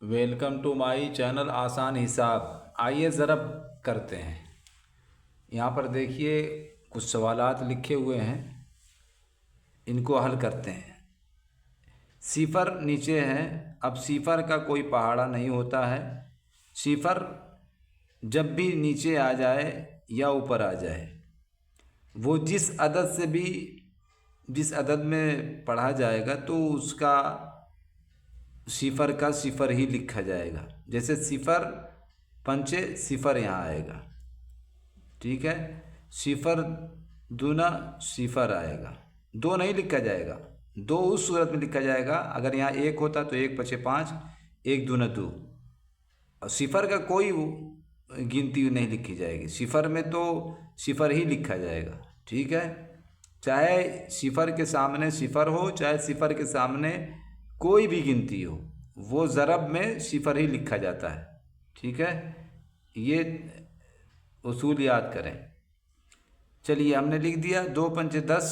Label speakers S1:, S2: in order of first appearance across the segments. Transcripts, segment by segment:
S1: Welcome to my channel आसान हिसाब। आइए ज़रा करते हैं। यहाँ पर देखिए कुछ सवालात लिखे हुए हैं, इनको हल करते हैं। सिफर नीचे है। अब सिफर का कोई पहाड़ा नहीं होता है। सिफर जब भी नीचे आ जाए या ऊपर आ जाए, वो जिस अदद में पढ़ा जाएगा तो उसका सिफर का सिफर ही लिखा जाएगा। जैसे सिफर पंचे सिफर यहाँ आएगा, ठीक है। सिफर दूना सिफर आएगा, दो नहीं लिखा जाएगा। दो उस सूरत में लिखा जाएगा अगर यहाँ एक होता तो एक पचे पाँच, एक दूना दो। और सिफर का कोई गिनती नहीं लिखी जाएगी। सिफर में तो सिफर ही लिखा जाएगा, ठीक है। चाहे सिफर के सामने सिफर हो, चाहे सिफर के सामने कोई भी गिनती हो, वो ज़रब में सिफर ही लिखा जाता है, ठीक है। ये उसूल याद करें। चलिए हमने लिख दिया, दो पंचे दस,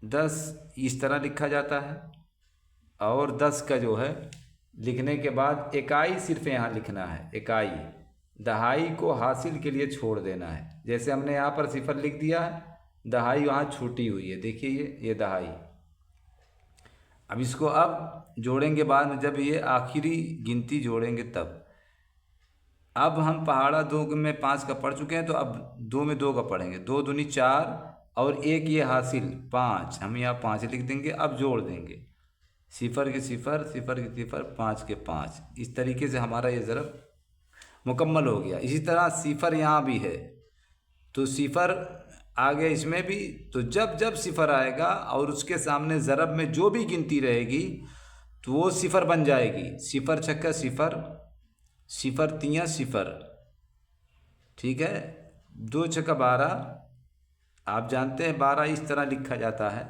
S1: दस इस तरह लिखा जाता है। और 10 का जो है लिखने के बाद इकाई सिर्फ यहाँ लिखना है, इकाई। दहाई को हासिल के लिए छोड़ देना है। जैसे हमने यहाँ पर सिफर लिख दिया है, दहाई वहाँ छूटी हुई है, देखिए ये दहाई। अब इसको अब जोड़ेंगे बाद में, जब ये आखिरी गिनती जोड़ेंगे तब। अब हम पहाड़ा दो में 5 का पढ़ चुके हैं, तो अब दो में 2 का पढ़ेंगे। दो दूनी 4 और एक ये हासिल 5, हम यहाँ 5 लिख देंगे। अब जोड़ देंगे सिफर के सिफर, सिफर के सिफर, 5 के 5। इस तरीके से हमारा ये ज़रब मुकम्मल हो गया। इसी तरह सिफर यहाँ भी है, तो सिफर आ गया इसमें भी। तो जब जब सिफर आएगा और उसके सामने ज़रब में जो भी गिनती रहेगी तो वो सिफर बन जाएगी। सिफर छक्का सिफर, सिफर तियाँ सिफर, ठीक है। दो छक्का 12, आप जानते हैं 12 इस तरह लिखा जाता है।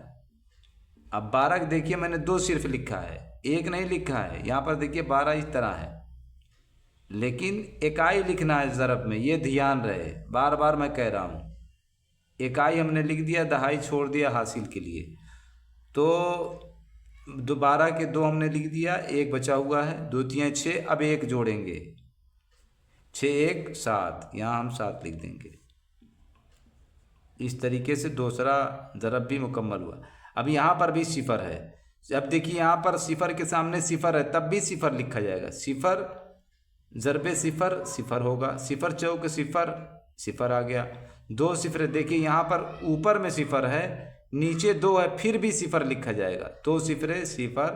S1: अब 12 देखिए मैंने दो सिर्फ लिखा है, एक नहीं लिखा है। यहाँ पर देखिए 12 इस तरह है, लेकिन इकाई लिखना है ज़रब में, ये ध्यान रहे, बार बार मैं कह रहा हूँ। इकाई हमने लिख दिया, दहाई छोड़ दिया हासिल के लिए, तो 12 के 2 हमने लिख दिया, एक बचा हुआ है, दो तियाँ 6। अब एक जोड़ेंगे, 6 1 7, यहाँ हम 7 लिख देंगे। इस तरीके से दूसरा ज़रब भी मुकम्मल हुआ। अब यहाँ पर भी सिफर है। अब देखिए यहाँ पर सिफर के सामने सिफर है, तब भी सिफर लिखा जाएगा। सिफर ज़रबे सिफर सिफर होगा, सिफर चौक सिफर, सिफर आ गया। दो सिफर, देखिए यहाँ पर ऊपर में सिफर है, नीचे 2 है, फिर भी सिफर लिखा जाएगा। दो सिफरे सिफर,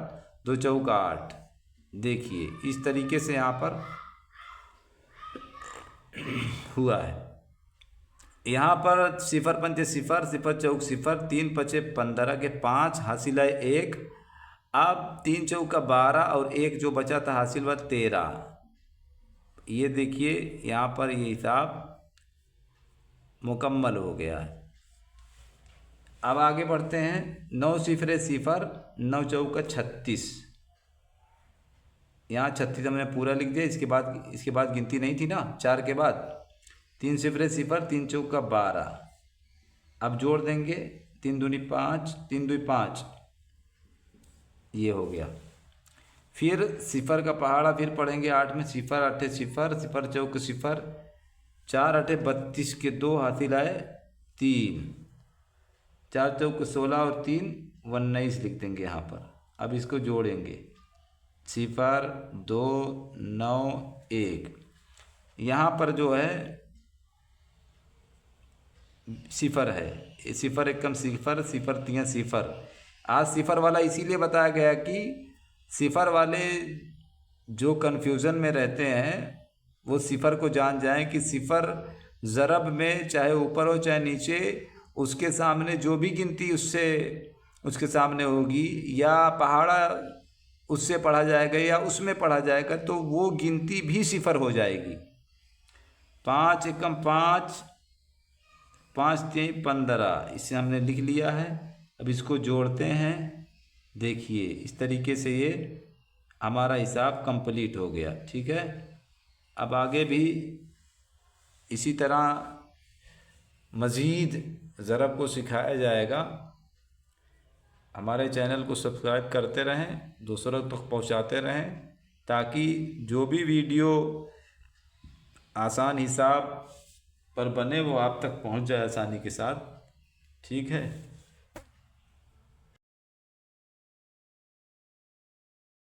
S1: दो चौक 8। देखिए इस तरीके से यहाँ पर हुआ है। यहाँ पर सिफर पंचे सिफर, सिफर चौक सिफर, 3 पचे 15 के 5, हासिल है 1। अब 3 चौका 12 और एक जो बचा था हासिल हुआ 13। ये देखिए यहाँ पर ये हिसाब मुकम्मल हो गया है। अब आगे बढ़ते हैं। 9 सिफरे सिफर, 9 चौका 36। यहाँ 36 हमने पूरा लिख दिया। इसके बाद गिनती नहीं थी ना, 4 के बाद। 3 सिफरे सिफर, 3 चौका 12। अब जोड़ देंगे, 3 दूनी 5, 3 दूनी 5, ये हो गया। फिर सिफर का पहाड़ा फिर पढ़ेंगे 8 में। सिफर 8 सिफर, सिफर चौक सिफर, 4 8 32 के 2, हासिल आए 3। 4 चौक 16 और 3 19 लिख देंगे यहाँ पर। अब इसको जोड़ेंगे, सिफर 2 9 1। यहाँ पर जो है सिफर है, सिफर एकम सिफर, सिफर तियाँ सिफर। आज सिफर वाला इसीलिए बताया गया कि सिफर वाले जो कन्फ्यूज़न में रहते हैं वो सिफर को जान जाएं कि सिफर ज़रब में चाहे ऊपर हो चाहे नीचे, उसके सामने जो भी गिनती उसके सामने होगी, या पहाड़ा उससे पढ़ा जाएगा या उसमें पढ़ा जाएगा, तो वो गिनती भी सिफर हो जाएगी। 5 एकम 5, 5 3 15, इसे हमने लिख लिया है। अब इसको जोड़ते हैं। देखिए इस तरीके से ये हमारा हिसाब कंप्लीट हो गया, ठीक है। अब आगे भी इसी तरह मज़ीद ज़रब को सिखाया जाएगा। हमारे चैनल को सब्सक्राइब करते रहें, दूसरों तक पहुंचाते रहें, ताकि जो भी वीडियो आसान हिसाब पर बने वो आप तक पहुंच जाए आसानी के साथ। ठीक है।